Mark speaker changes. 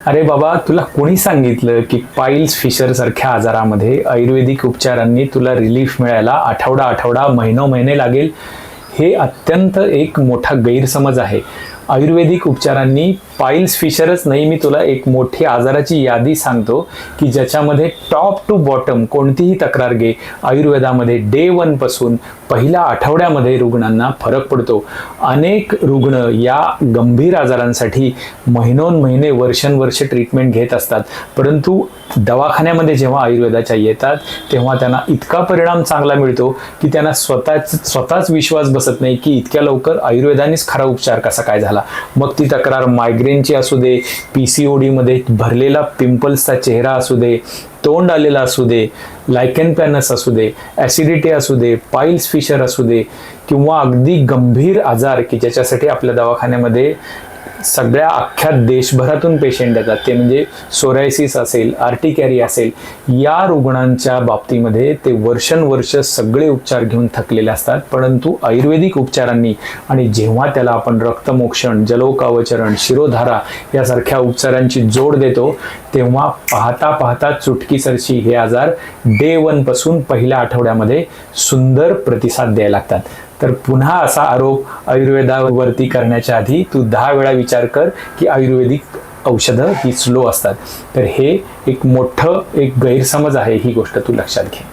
Speaker 1: अरे बाबा, तुला कोणी सांगितलं की पाईल्स फिशर सारख्या आजारामध्ये आयुर्वेदिक उपचारांनी तुला रिलीफ मिळायला आठवडा महिने लागेल? हे अत्यंत एक मोठा गैरसमज आहे. आयुर्वेदिक उपचारांनी पाईल्स फिशरच नाही, मी तुला एक मोठी आजाराची यादी सांगतो की ज्याच्यामध्ये टॉप टू बॉटम कोणतीही तक्रार घे, आयुर्वेदामध्ये डे 1 पासून पहिल्या आठवड्यामध्ये रुग्णांना फरक पडतो. अनेक रुग्ण या गंभीर आजारांसाठी महिनोन्महिने वर्षानुवर्ष ट्रीटमेंट घेत असतात, परंतु दवाखान्यामध्ये जेव्हा आयुर्वेदाच्या येतात तेव्हा त्यांना इतका परिणाम चांगला मिळतो की त्यांना स्वतःच विश्वास बसत नाही की इतक्या लवकर आयुर्वेदानेच खरा उपचार कसा काय झाला. मग ती तक्रार मायग्रेनची असू दे, PCOD मध्ये भरलेला पिंपल्सचा चेहरा असू दे, तोंड आलेला असू दे, लायकेन प्लॅनस असू दे, ॲसिडिटी असू दे, पाईल्स फिशर असू दे, किंवा अगदी गंभीर आजार की ज्याच्यासाठी आपल्या दवाखान्यामध्ये सगळ्या अख्ख्या देशभरातून पेशंट येतात, ते म्हणजे सोरायसिस असेल, आर्टिकॅरी असेल, या रुग्णांच्या बाबतीमध्ये ते वर्षानुवर्ष सगळे उपचार घेऊन थकलेले असतात. परंतु आयुर्वेदिक उपचारांनी आणि जेव्हा त्याला आपण रक्तमोक्षण, जलोकावचरण, शिरोधारा यासारख्या उपचारांची जोड देतो तेव्हा पाहता चुटकीसरशी हे आजार डे 1 पासून पहिल्या आठवड्यामध्ये सुंदर प्रतिसाद द्यायला लागतात. तर पुन्हा असा आरोप आयुर्वेदावरती करण्याच्या आधी तू 10 वेळा विचार कर की आयुर्वेदिक औषधं ही स्लो असतात. तर हे एक मोठं गैरसमज आहे, ही गोष्ट तू लक्षात घे.